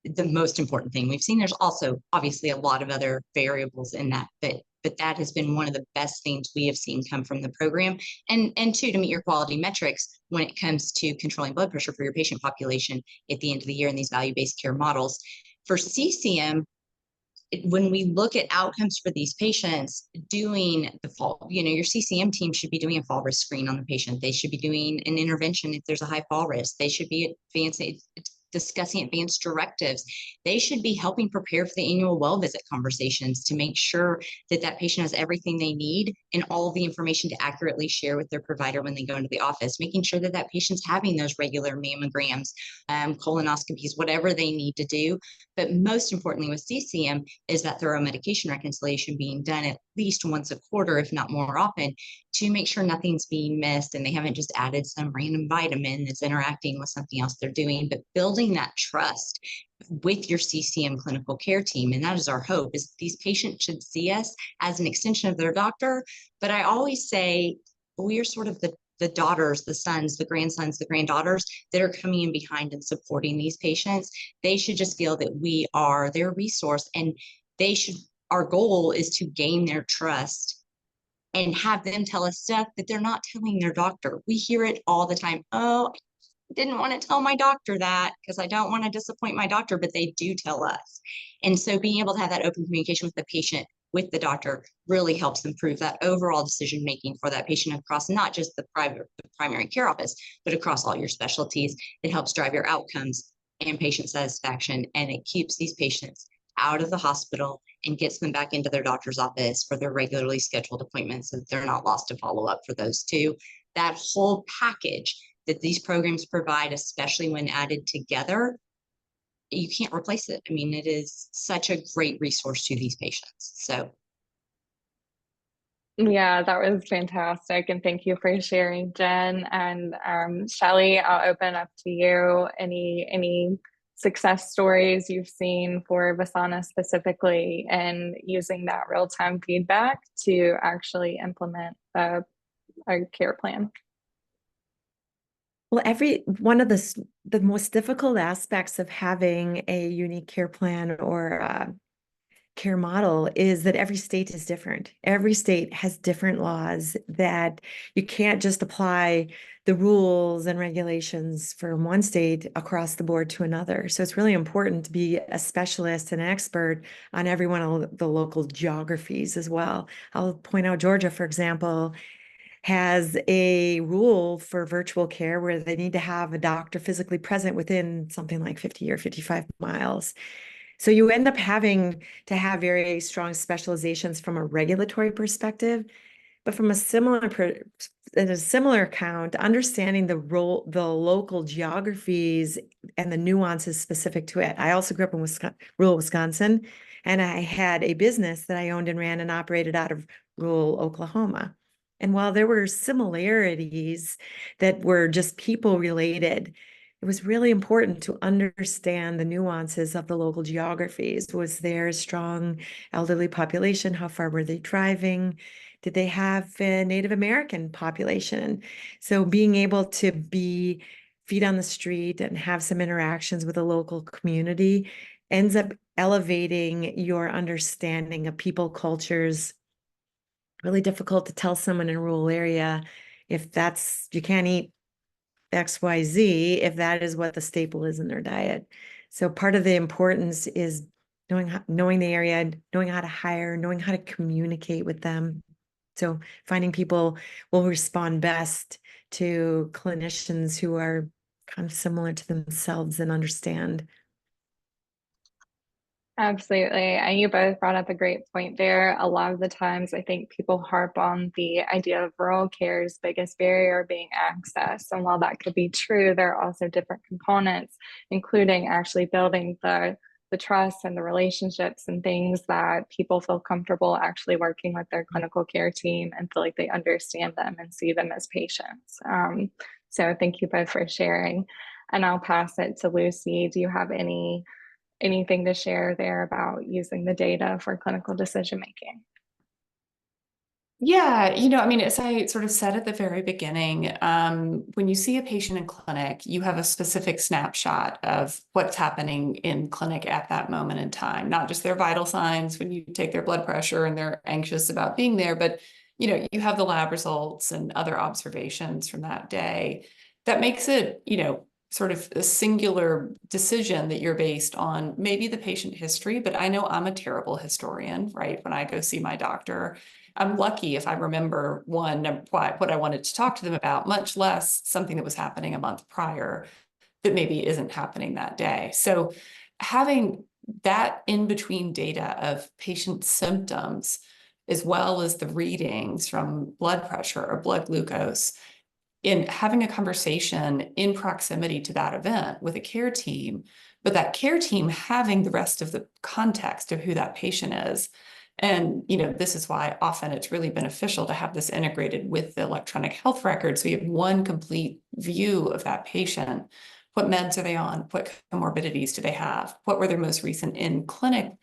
the most important thing we've seen. There's also obviously a lot of other variables in that, but that has been one of the best things we have seen come from the program. And two, to meet your quality metrics when it comes to controlling blood pressure for your patient population at the end of the year in these value-based care models. For CCM, when we look at outcomes for these patients, doing the fall, your CCM team should be doing a fall risk screen on the patient. They should be doing an intervention if there's a high fall risk. They should be discussing advanced directives. They should be helping prepare for the annual well visit conversations to make sure that patient has everything they need and all of the information to accurately share with their provider when they go into the office, making sure that patient's having those regular mammograms, colonoscopies, whatever they need to do. But most importantly with CCM is that thorough medication reconciliation being done at least once a quarter, if not more often, to make sure nothing's being missed and they haven't just added some random vitamin that's interacting with something else they're doing, but building that trust with your CCM clinical care team. And that is our hope, is these patients should see us as an extension of their doctor. But I always say we are sort of the daughters, the sons, the grandsons, the granddaughters that are coming in behind and supporting these patients. They should just feel that we are their resource, and our goal is to gain their trust and have them tell us stuff that they're not telling their doctor. We hear it all the time. Oh, I didn't want to tell my doctor that because I don't want to disappoint my doctor, but they do tell us. And so being able to have that open communication with the patient, with the doctor, really helps improve that overall decision-making for that patient across not just the primary care office, but across all your specialties. It helps drive your outcomes and patient satisfaction, and it keeps these patients out of the hospital and gets them back into their doctor's office for their regularly scheduled appointments, so that they're not lost to follow up for those two. That whole package that these programs provide, especially when added together, you can't replace it. I mean, it is such a great resource to these patients. So yeah, that was fantastic. And thank you for sharing, Jen. And Shelley, I'll open up to you. Any success stories you've seen for Vasana specifically, and using that real-time feedback to actually implement a care plan? Well, every one of the most difficult aspects of having a unique care plan or care model is that every state is different. Every state has different laws that you can't just apply the rules and regulations from one state across the board to another. So it's really important to be a specialist and expert on every one of the local geographies as well. I'll point out Georgia, for example, has a rule for virtual care where they need to have a doctor physically present within something like 50 or 55 miles. So you end up having to have very strong specializations from a regulatory perspective, but from a in a similar account, understanding the local geographies and the nuances specific to it. I also grew up in rural Wisconsin, and I had a business that I owned and ran and operated out of rural Oklahoma. And while there were similarities that were just people related, it was really important to understand the nuances of the local geographies. Was there a strong elderly population? How far were they driving? Did they have a Native American population? So being able to be feet on the street and have some interactions with the local community ends up elevating your understanding of people, cultures. Really difficult to tell someone in a rural area if you can't eat XYZ if that is what the staple is in their diet. So part of the importance is knowing the area, knowing how to hire, knowing how to communicate with them. So finding people will respond best to clinicians who are kind of similar to themselves and understand. Absolutely. And you both brought up a great point there. A lot of the times, I think people harp on the idea of rural care's biggest barrier being access. And while that could be true, there are also different components, including actually building the trust and the relationships and things that people feel comfortable actually working with their clinical care team and feel like they understand them and see them as patients. So thank you both for sharing. And I'll pass it to Lucy. Do you have anything to share there about using the data for clinical decision making? Yeah, I mean, as I sort of said at the very beginning, when you see a patient in clinic, you have a specific snapshot of what's happening in clinic at that moment in time, not just their vital signs when you take their blood pressure and they're anxious about being there, but you have the lab results and other observations from that day. That makes it, sort of a singular decision that you're based on maybe the patient history, but I know I'm a terrible historian, right? When I go see my doctor, I'm lucky if I remember what I wanted to talk to them about, much less something that was happening a month prior that maybe isn't happening that day. So having that in-between data of patient symptoms, as well as the readings from blood pressure or blood glucose, in having a conversation in proximity to that event with a care team, but that care team having the rest of the context of who that patient is. And, this is why often it's really beneficial to have this integrated with the electronic health record. So you have one complete view of that patient. What meds are they on? What comorbidities do they have? What were their most recent in-clinic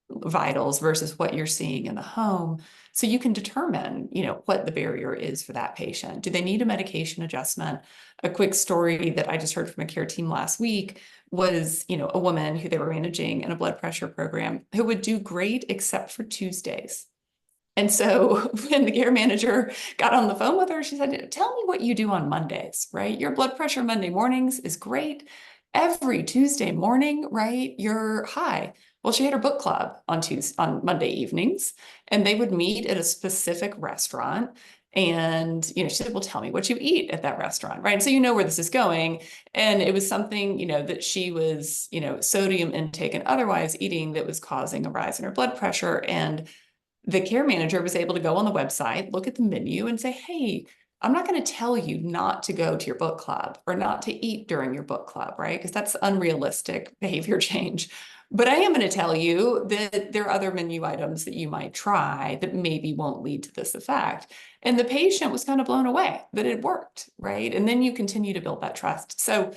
vitals versus what you're seeing in the home? So you can determine, what the barrier is for that patient. Do they need a medication adjustment? A quick story that I just heard from a care team last week was, a woman who they were managing in a blood pressure program who would do great except for Tuesdays. And so when the care manager got on the phone with her, she said, tell me what you do on Mondays, right? Your blood pressure Monday mornings is great. Every Tuesday morning, right, you're high. Well, she had her book club on Monday evenings, and they would meet at a specific restaurant. And, she said, well, tell me what you eat at that restaurant, right? And so where this is going. And it was something, that she was, sodium intake and otherwise eating that was causing a rise in her blood pressure. And the care manager was able to go on the website, look at the menu and say, hey, I'm not going to tell you not to go to your book club or not to eat during your book club, right? Because that's unrealistic behavior change. But I am going to tell you that there are other menu items that you might try that maybe won't lead to this effect. And the patient was kind of blown away that it worked, right? And then you continue to build that trust. So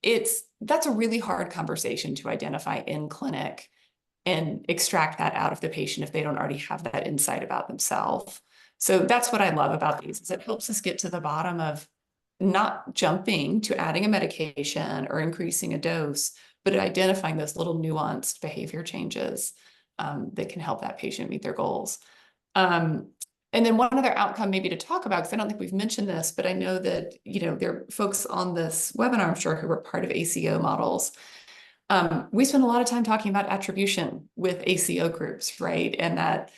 that's a really hard conversation to identify in clinic and extract that out of the patient if they don't already have that insight about themselves. So that's what I love about these, is it helps us get to the bottom of not jumping to adding a medication or increasing a dose, but identifying those little nuanced behavior changes that can help that patient meet their goals. And then one other outcome maybe to talk about, because I don't think we've mentioned this, but I know that, there are folks on this webinar, I'm sure, who were part of ACO models. We spend a lot of time talking about attribution with ACO groups, right? And that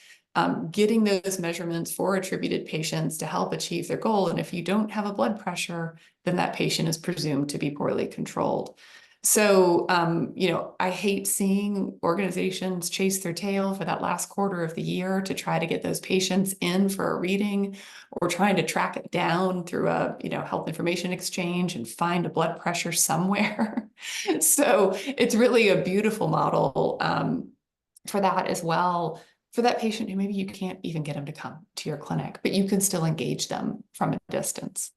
getting those measurements for attributed patients to help achieve their goal. And if you don't have a blood pressure, then that patient is presumed to be poorly controlled. So, I hate seeing organizations chase their tail for that last quarter of the year to try to get those patients in for a reading, or trying to track it down through a, health information exchange and find a blood pressure somewhere. So it's really a beautiful model for that as well, for that patient who maybe you can't even get them to come to your clinic, but you can still engage them from a distance.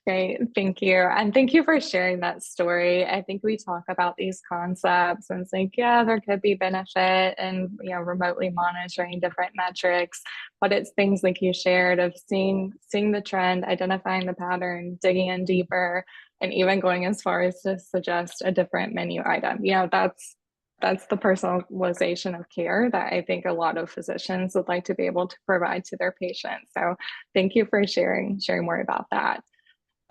Great, thank you. And thank you for sharing that story. I think we talk about these concepts and it's like, yeah, there could be benefit in, remotely monitoring different metrics, but it's things like you shared of seeing the trend, identifying the pattern, digging in deeper, and even going as far as to suggest a different menu item. That's the personalization of care that I think a lot of physicians would like to be able to provide to their patients. So thank you for sharing more about that.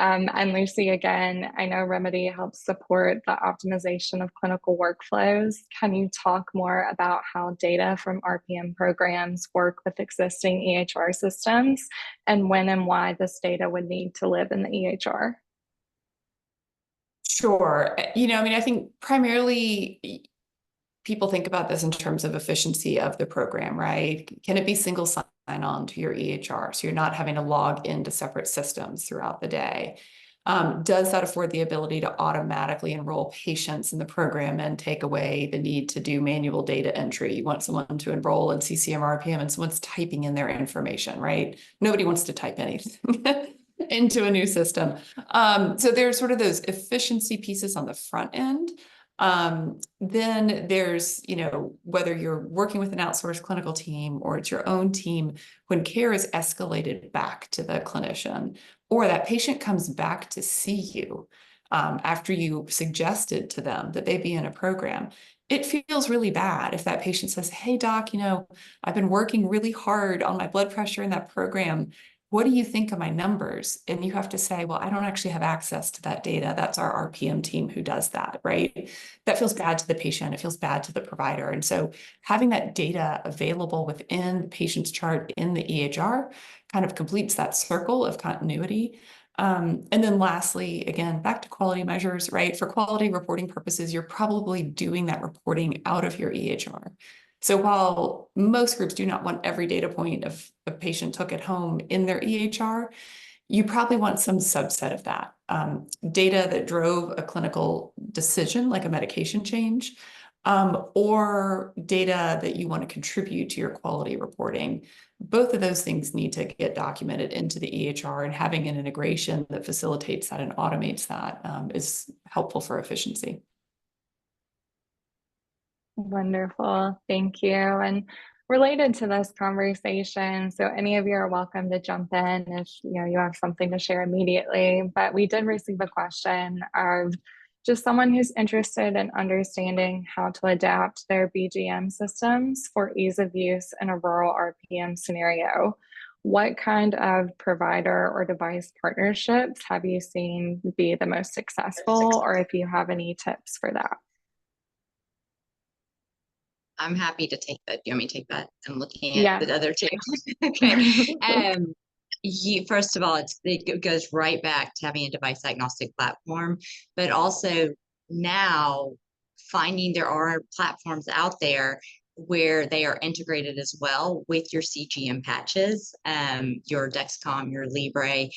And Lucy, again, I know Remedy helps support the optimization of clinical workflows. Can you talk more about how data from RPM programs work with existing EHR systems, and when and why this data would need to live in the EHR? Sure. I think primarily people think about this in terms of efficiency of the program, right? Can it be single sign-on to your EHR, so you're not having to log into separate systems throughout the day? Does that afford the ability to automatically enroll patients in the program and take away the need to do manual data entry? You want someone to enroll in CCM RPM and someone's typing in their information, right? Nobody wants to type anything into a new system. So there's sort of those efficiency pieces on the front end. Then there's, whether you're working with an outsourced clinical team or it's your own team, when care is escalated back to the clinician, or that patient comes back to see you after you suggested to them that they be in a program, it feels really bad if that patient says, hey, doc, I've been working really hard on my blood pressure in that program. What do you think of my numbers? And you have to say, well, I don't actually have access to that data. That's our RPM team who does that, right? That feels bad to the patient. It feels bad to the provider. And so having that data available within the patient's chart in the EHR kind of completes that circle of continuity. And then lastly, again, back to quality measures, right? For quality reporting purposes, you're probably doing that reporting out of your EHR. So while most groups do not want every data point of a patient took at home in their EHR, you probably want some subset of that. Data that drove a clinical decision, like a medication change, or data that you want to contribute to your quality reporting. Both of those things need to get documented into the EHR, and having an integration that facilitates that and automates that is helpful for efficiency. Wonderful, thank you. And related to this conversation, so any of you are welcome to jump in if you have something to share immediately, but we did receive a question of just someone who's interested in understanding how to adapt their BGM systems for ease of use in a rural RPM scenario. What kind of provider or device partnerships have you seen be the most successful, or if you have any tips for that? I'm happy to take that. Do you want me to take that? I'm looking at the other two. Okay. First of all, it goes right back to having a device agnostic platform, but also now finding there are platforms out there where they are integrated as well with your CGM patches, your Dexcom, your Libre.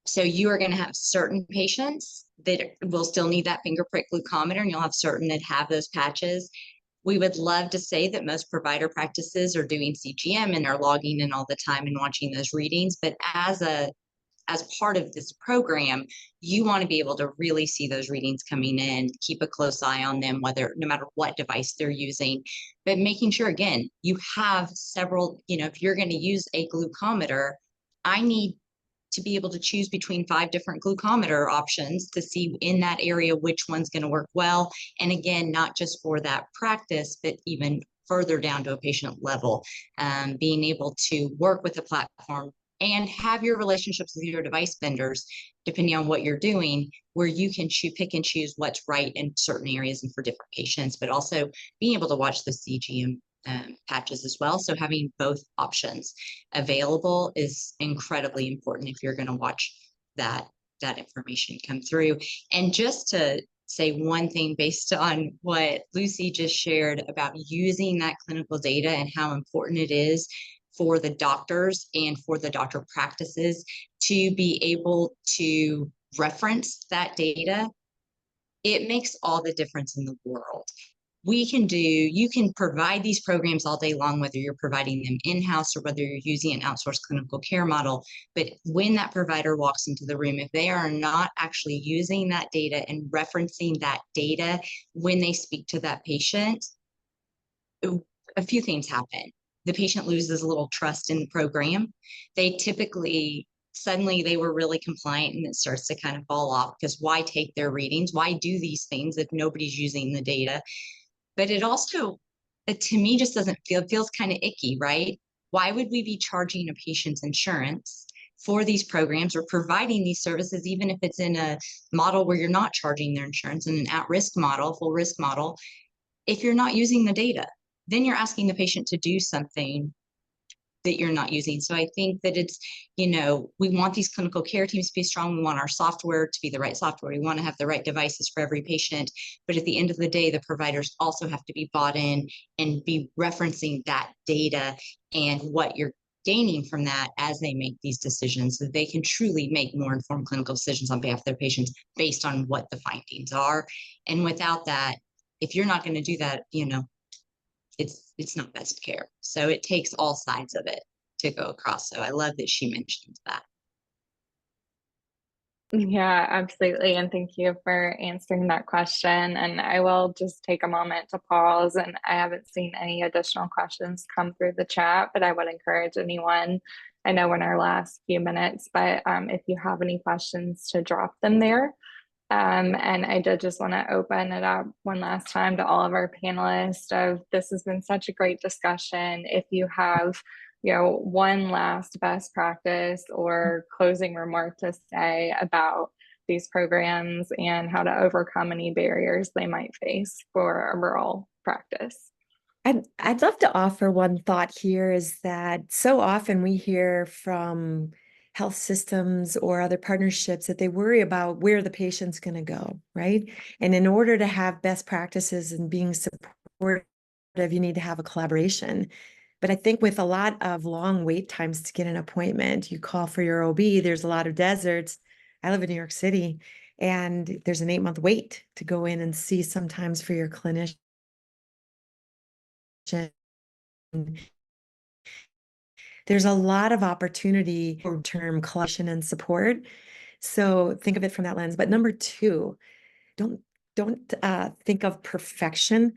So you are going to have certain patients that will still need that finger prick glucometer, and you'll have certain that have those patches. We would love to say that most provider practices are doing CGM and are logging in all the time and watching those readings. But as as part of this program, you want to be able to really see those readings coming in, keep a close eye on them, no matter what device they're using, but making sure, again, you have several, if you're going to use a glucometer, I need to be able to choose between 5 different glucometer options to see in that area which one's going to work well. And again, not just for that practice, but even further down to a patient level, being able to work with the platform and have your relationships with your device vendors, depending on what you're doing, where you can pick and choose what's right in certain areas and for different patients, but also being able to watch the CGM patches as well. So having both options available is incredibly important if you're going to watch that information come through. And just to say one thing based on what Lucy just shared about using that clinical data and how important it is for the doctors and for the doctor practices to be able to reference that data, it makes all the difference in the world. You can provide these programs all day long, whether you're providing them in-house or whether you're using an outsourced clinical care model. But when that provider walks into the room, if they are not actually using that data and referencing that data when they speak to that patient, a few things happen. The patient loses a little trust in the program. Suddenly they were really compliant, and it starts to kind of fall off, because why take their readings? Why do these things if nobody's using the data? But it also, to me, just feels kind of icky, right? Why would we be charging a patient's insurance for these programs or providing these services, even if it's in a model where you're not charging their insurance, in an at-risk model, full risk model, if you're not using the data? Then you're asking the patient to do something that you're not using. So I think that it's, we want these clinical care teams to be strong. We want our software to be the right software. We want to have the right devices for every patient. But at the end of the day, the providers also have to be bought in and be referencing that data and what you're gaining from that as they make these decisions, so that they can truly make more informed clinical decisions on behalf of their patients based on what the findings are. And without that, if you're not going to do that, it's not best care. So it takes all sides of it to go across. So I love that she mentioned that. Yeah, absolutely. And thank you for answering that question. And I will just take a moment to pause. And I haven't seen any additional questions come through the chat, but I would encourage anyone, I know we're in our last few minutes, but if you have any questions, to drop them there. And I did just want to open it up one last time to all of our panelists. This has been such a great discussion. If you have, one last best practice or closing remark to say about these programs and how to overcome any barriers they might face for a rural practice. I'd love to offer one thought here, is that so often we hear from health systems or other partnerships that they worry about where the patient's going to go, right? And in order to have best practices and being supportive, you need to have a collaboration. But I think with a lot of long wait times to get an appointment, you call for your OB, there's a lot of deserts. I live in New York City, and there's an 8-month wait to go in and see sometimes for your clinician. There's a lot of opportunity for term collaboration and support. So think of it from that lens. But number 2, don't think of perfection.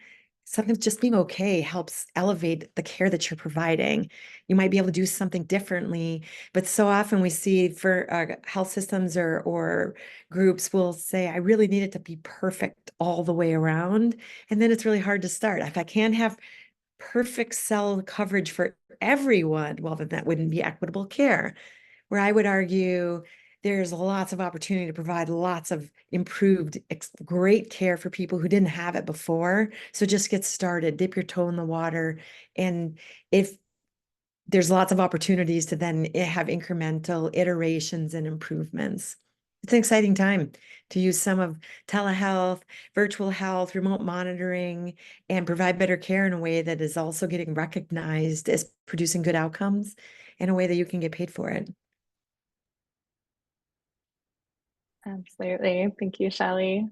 Sometimes just being okay helps elevate the care that you're providing. You might be able to do something differently, but so often we see for health systems or groups will say, I really need it to be perfect all the way around. And then it's really hard to start. If I can't have perfect cell coverage for everyone, well, then that wouldn't be equitable care. Where I would argue there's lots of opportunity to provide lots of improved, great care for people who didn't have it before. So just get started, dip your toe in the water. And if there's lots of opportunities to then have incremental iterations and improvements. It's an exciting time to use some of telehealth, virtual health, remote monitoring, and provide better care in a way that is also getting recognized as producing good outcomes in a way that you can get paid for it. Absolutely. Thank you, Shelley.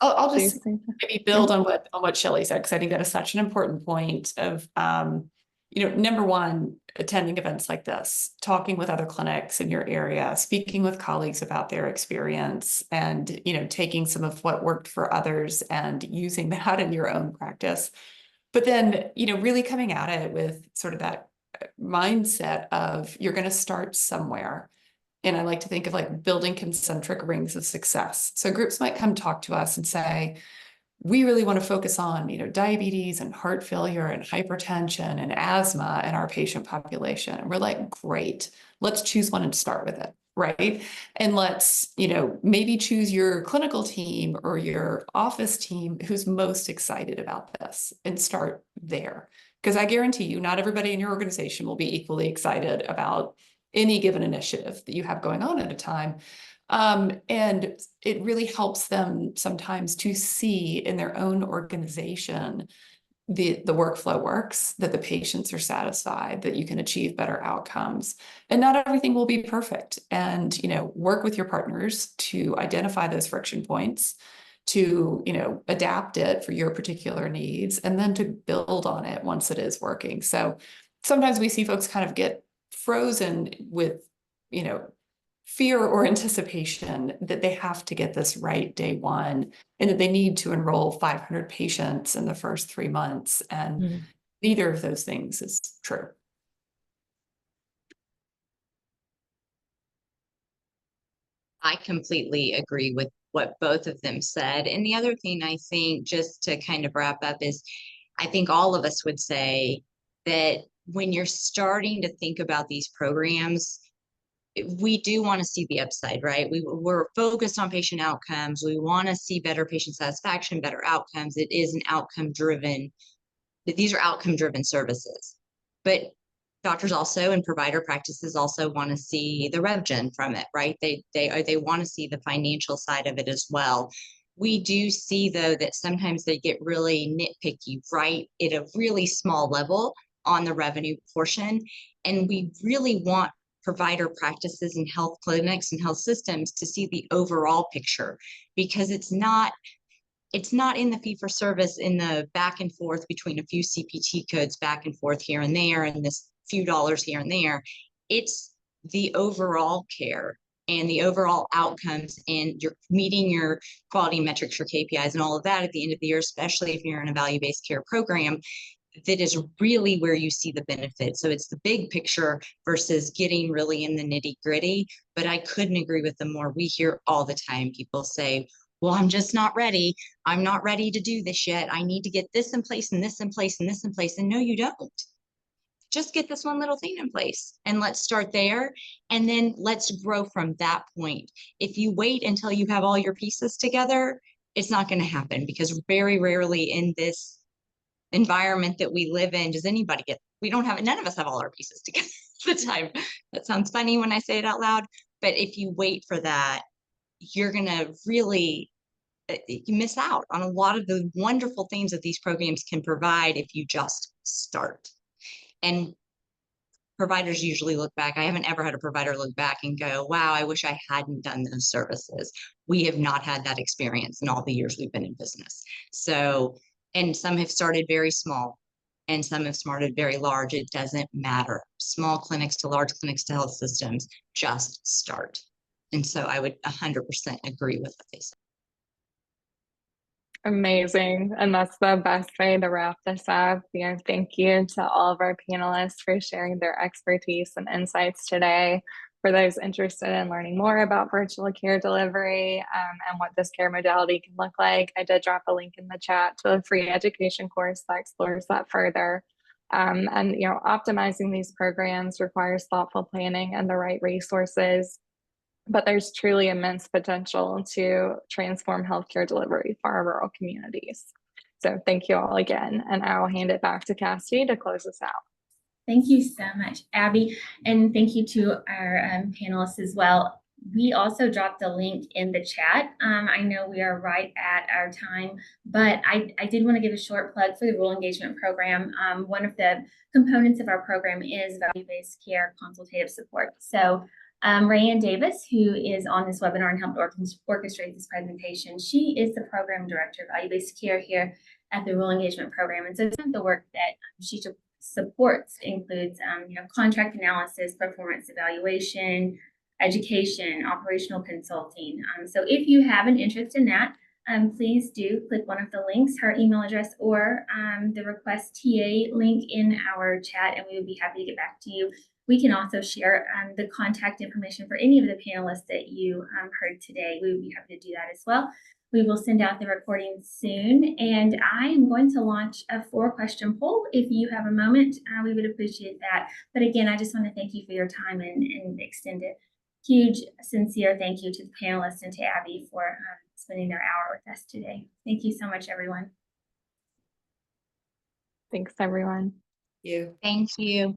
I'll just maybe build on what Shelley said, because I think that is such an important point of, number one, attending events like this, talking with other clinics in your area, speaking with colleagues about their experience, and, taking some of what worked for others and using that in your own practice. But then, really coming at it with sort of that mindset of you're going to start somewhere. And I like to think of like building concentric rings of success. So groups might come talk to us and say, we really want to focus on, diabetes and heart failure and hypertension and asthma in our patient population. And we're like, great, let's choose one and start with it, right? And let's, maybe choose your clinical team or your office team who's most excited about this and start there. Because I guarantee you, not everybody in your organization will be equally excited about any given initiative that you have going on at a time. And it really helps them sometimes to see in their own organization the workflow works, that the patients are satisfied, that you can achieve better outcomes. And not everything will be perfect. And, work with your partners to identify those friction points, to, adapt it for your particular needs, and then to build on it once it is working. So sometimes we see folks kind of get frozen with, fear or anticipation that they have to get this right day one, and that they need to enroll 500 patients in the first 3 months. And neither of those things is true. I completely agree with what both of them said. And the other thing I think, just to kind of wrap up, is I think all of us would say that when you're starting to think about these programs, we do want to see the upside, right? We're focused on patient outcomes. We want to see better patient satisfaction, better outcomes. It is an these are outcome driven services. But doctors also and provider practices also want to see the rev gen from it, right? They want to see the financial side of it as well. We do see, though, that sometimes they get really nitpicky, right, at a really small level on the revenue portion. And we really want provider practices and health clinics and health systems to see the overall picture, because it's not in the fee for service, in the back and forth between a few CPT codes back and forth here and there, and this few dollars here and there. It's the overall care and the overall outcomes, and you're meeting your quality metrics, your KPIs, and all of that at the end of the year, especially if you're in a value-based care program. That is really where you see the benefit. So it's the big picture versus getting really in the nitty gritty. But I couldn't agree with them more. We hear all the time people say, well, I'm just not ready. I'm not ready to do this yet. I need to get this in place and this in place and this in place. And no, you don't. Just get this one little thing in place and let's start there. And then let's grow from that point. If you wait until you have all your pieces together, it's not going to happen, because very rarely in this environment that we live in does anybody none of us have all our pieces together at the time. That sounds funny when I say it out loud, but if you wait for that, you're gonna really you miss out on a lot of the wonderful things that these programs can provide if you just start. And providers usually look back. I haven't ever had a provider look back and go, wow, I wish I hadn't done those services. We have not had that experience in all the years we've been in business. So, and some have started very small and some have started very large. It doesn't matter. Small clinics to large clinics to health systems, just start. And so I would 100% agree with what they said. Amazing. And that's the best way to wrap this up. Thank you to all of our panelists for sharing their expertise and insights today. For those interested in learning more about virtual care delivery and what this care modality can look like, I did drop a link in the chat to a free education course that explores that further. And optimizing these programs requires thoughtful planning and the right resources. But there's truly immense potential to transform healthcare delivery for our rural communities. So thank you all again, and I will hand it back to Cassidy to close us out. Thank you so much, Abby, and thank you to our panelists as well. We also dropped a link in the chat. I know we are right at our time, but I did want to give a short plug for the Rural Engagement Program. One of the components of our program is value-based care consultative support. So Rayanne Davis, who is on this webinar and helped orchestrate this presentation, she is the program director of value-based care here at the Rural Engagement Program. And so some of the work that she supports includes, contract analysis, performance evaluation, education, operational consulting. So if you have an interest in that, please do click one of the links, her email address or the request TA link in our chat, and we would be happy to get back to you. We can also share the contact information for any of the panelists that you heard today. We would be happy to do that as well. We will send out the recording soon, and I am going to launch a 4-question poll. If you have a moment, we would appreciate that. But again, I just want to thank you for your time and extend a huge, sincere thank you to the panelists and to Abby for spending their hour with us today. Thank you so much, everyone. Thanks, everyone. You. Thank you.